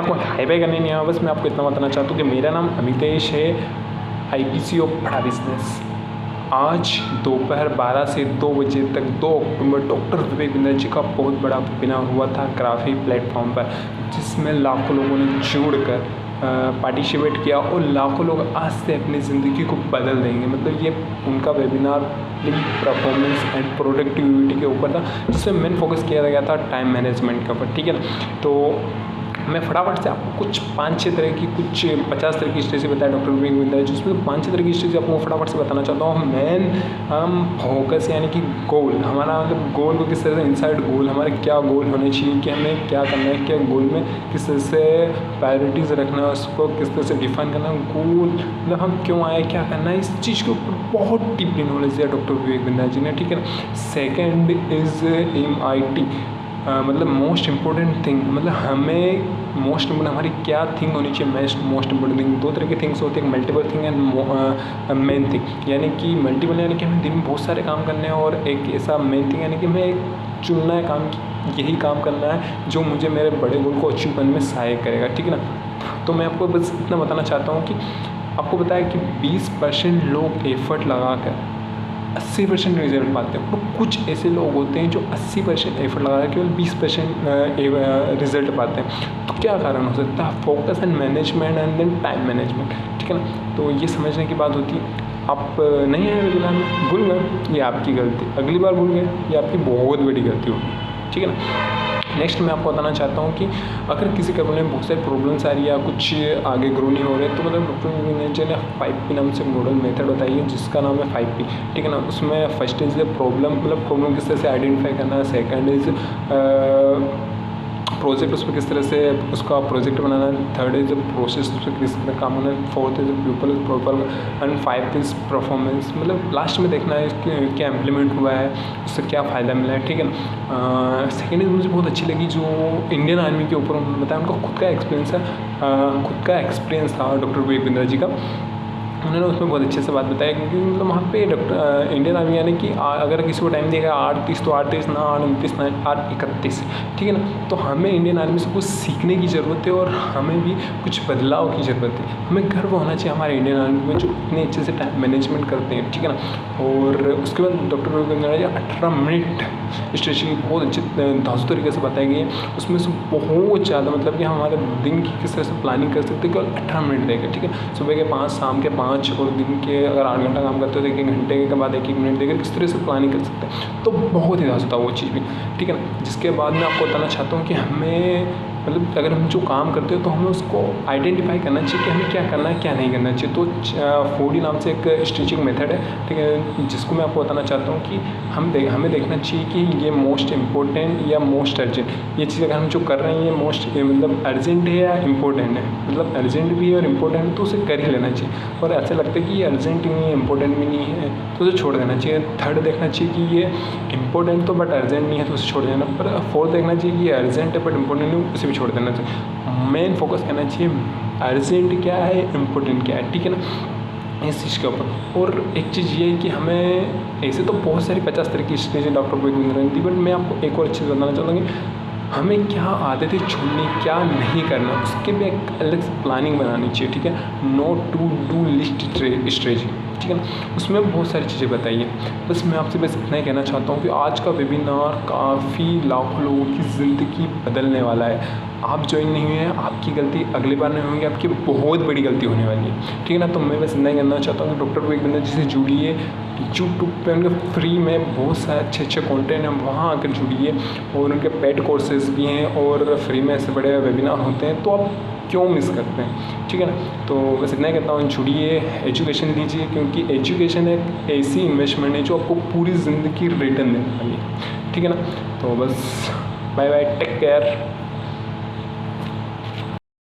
आपको hi fi करने नहीं आया, बस मैं आपको इतना बताना चाहता हूँ कि मेरा नाम अमितेश है, IPCO बड़ा बिजनेस। आज दोपहर 12 से 2 बजे तक 2 अक्टूबर डॉक्टर विवेक बिंद्रा जी का बहुत बड़ा वेबिनार हुआ था ग्राफी प्लेटफॉर्म पर, जिसमें लाखों लोगों ने जुड़कर पार्टिसिपेट किया और लाखों लोग आज से अपनी ज़िंदगी को बदल देंगे। मतलब ये उनका वेबिनार परफॉर्मेंस एंड प्रोडक्टिविटी के ऊपर था, जिसमें मेन फोकस किया गया था टाइम मैनेजमेंट के ऊपर, ठीक है ना। तो मैं फटाफट से आपको कुछ 5-6 तरह की, कुछ 50 तरह की स्ट्रेटेजी बताया डॉक्टर विवेक बिंद्रा जी, उसमें 5-6 तरह की स्ट्रेटेजी आपको फटाफट से बताना चाहता हूँ। मेन हम फोकस यानी कि गोल, हमारा मतलब गोल को किस तरह से, इनसाइड गोल हमारे क्या गोल होने चाहिए, कि हमें क्या करना है, क्या गोल में किस तरह से प्रायोरिटीज़ रखना है, उसको किस तरह से डिफाइन करना है, गोल मतलब हम क्यों आए, क्या करना है, इस चीज़ के ऊपर बहुत डीपली नॉलेज दिया डॉक्टर विवेक बिंद्रा जी ने, ठीक है ना। सेकेंड इज़ MIT, मतलब मोस्ट इम्पोर्टेंट थिंग, मतलब हमें मोस्ट इम्पोर्टेंट हमारी क्या थिंग होनी चाहिए। मोस्ट इम्पोर्टेंट थिंग 2 तरह की थिंग्स होती है, multiple thing and main thing. यानी कि मल्टीपल यानी कि हमें दिन में बहुत सारे काम करने हैं, और एक ऐसा मेन थिंग यानी कि हमें एक चुनना है काम, यही काम करना है जो मुझे मेरे बड़े गोल को अचीव करने में सहायक करेगा, ठीक है ना। तो मैं आपको बस इतना बताना चाहता हूँ कि आपको बताया कि 20% लोग एफर्ट लगा कर 80% रिजल्ट पाते हैं, और कुछ ऐसे लोग होते हैं जो 80% एफर्ट लगा केवल 20% रिजल्ट पाते हैं। तो क्या कारण हो सकता है? Focus and management and then time management, ठीक है ना। तो ये समझने की बात होती है। आप नहीं आए वेबिनार में, भूल गए, ये आपकी गलती, अगली बार भूल गए, ये आपकी बहुत बड़ी गलती होगी, ठीक है ना। नेक्स्ट मैं आपको बताना चाहता हूँ कि अगर किसी कंपनी में बहुत सारी प्रॉब्लम्स आ रही है या कुछ आगे ग्रो नहीं हो रहे, तो मतलब डॉक्टर मैनेजर ने 5P नाम से मॉडल मेथड बताई है, जिसका नाम है 5P, ठीक है ना। उसमें फर्स्ट इज़ प्रॉब्लम, मतलब प्रॉब्लम किस तरह से आइडेंटिफाई करना है। सेकंड इज़ प्रोजेक्ट, उस पर किस तरह से उसका प्रोजेक्ट बनाना है। थर्ड इज़ प्रोसेस, उस पर किस तरह काम होना है। Fourth is people proper, and 5th is performance, मतलब लास्ट में देखना है कि क्या इम्प्लीमेंट हुआ है, उससे क्या फ़ायदा मिला है, ठीक है ना। सेकेंड इज़ मुझे बहुत अच्छी लगी जो इंडियन आर्मी के ऊपर उन्होंने बताया, उनका खुद का एक्सपीरियंस है, खुद का एक्सपीरियंस था डॉक्टर विवेक बिंद्रा जी का। उन्होंने उसमें बहुत अच्छे से बात बताया, क्योंकि मतलब वहाँ पे इंडियन आर्मी यानी कि अगर किसी को टाइम देगा 8:30 तो 8:30 ना 8:29 ना 8:31, ठीक है ना। तो हमें इंडियन आर्मी से कुछ सीखने की ज़रूरत है, और हमें भी कुछ बदलाव की ज़रूरत है। हमें गर्व होना चाहिए हमारे इंडियन आर्मी में जो इतने अच्छे से टाइम मैनेजमेंट करते हैं, ठीक है ना। और उसके बाद doctor Vivek Bindra ji 18 minute stretching बहुत अच्छे धांसू तरीके से बताई गई है। उसमें से बहुत ज़्यादा मतलब कि हम हमारे दिन की किस तरह से प्लानिंग कर सकते हैं, केवल 18 मिनट देकर, ठीक है। सुबह के 5, शाम के 5, और दिन के अगर 8 घंटा काम करते हो तो 1 घंटे के बाद 1 मिनट देकर किस तरह से प्लानिंग कर सकते हैं। तो बहुत ही ज़्यादा था वो चीज़ भी, ठीक है ना। जिसके बाद मैं आपको बताना चाहता हूँ कि हमें मतलब अगर हम जो काम करते हो तो हमें उसको आइडेंटिफाई करना चाहिए कि हमें क्या करना है, क्या नहीं करना चाहिए। तो 4D नाम से एक स्टिचिंग मेथड है, ठीक है, जिसको मैं आपको बताना चाहता हूँ कि हमें देखना चाहिए कि ये मोस्ट इम्पोर्टेंट या मोस्ट अर्जेंट, ये चीज़ अगर हम जो कर रहे हैं ये मोस्ट मतलब अर्जेंट है या इम्पोर्टेंट है, मतलब अर्जेंट भी है और इम्पोर्टेंट है तो उसे कर ही लेना चाहिए। और ऐसा लगता है कि ये अर्जेंट नहीं है, इम्पोर्टेंट भी नहीं है, तो उसे छोड़ देना चाहिए। थर्ड देखना चाहिए कि ये इम्पोर्टेंट तो बट अर्जेंट नहीं है, तो उसे छोड़ देना। पर फोर्थ देखना चाहिए कि ये अर्जेंट है बट इम्पोर्टेंट नहीं है, उसे भी छोड़ देना चाहिए। मेन फोकस करना चाहिए अर्जेंट क्या है, इम्पोर्टेंट क्या है, ठीक है ना, इस चीज़ के ऊपर। और एक चीज़ ये है कि हमें ऐसे तो बहुत सारी 50 तरह की स्ट्रेटेजी डॉक्टर विवेक बिंद्रा ने दी, बट मैं आपको एक और अच्छी बताना चाहता हूँ कि हमें क्या आदतें छोड़नी, क्या नहीं करना, उसके भी एक अलग से प्लानिंग बनानी चाहिए, ठीक है। No to do list strategy, ठीक है ना। उसमें बहुत सारी चीज़ें बताई हैं। बस मैं आपसे बस इतना ही कहना चाहता हूँ कि आज का वेबिनार काफ़ी लाखों लोगों की ज़िंदगी बदलने वाला है। आप ज्वाइन नहीं हुए हैं, आपकी गलती अगली बार नहीं होंगी, आपकी बहुत बड़ी गलती होने वाली है, ठीक है ना। तो मैं बस इतना ही कहना चाहता हूँ कि डॉक्टर विवेक बिंद्रा जी से जुड़िए। यूट्यूब पे उनके फ्री में बहुत सारे अच्छे कंटेंट हैं, वहाँ आकर जुड़िए। और उनके पेड कोर्सेज भी हैं, और फ्री में ऐसे बड़े वेबिनार होते हैं, तो आप क्यों मिस करते हैं, ठीक है ना। तो बस इतना ही कहता हूँ, जुड़िए, एजुकेशन लीजिए, क्योंकि एजुकेशन एक ऐसी इन्वेस्टमेंट है जो आपको पूरी ज़िंदगी रिटर्न देने वाली है, ठीक है ना। तो बस बाय बाय, टेक केयर।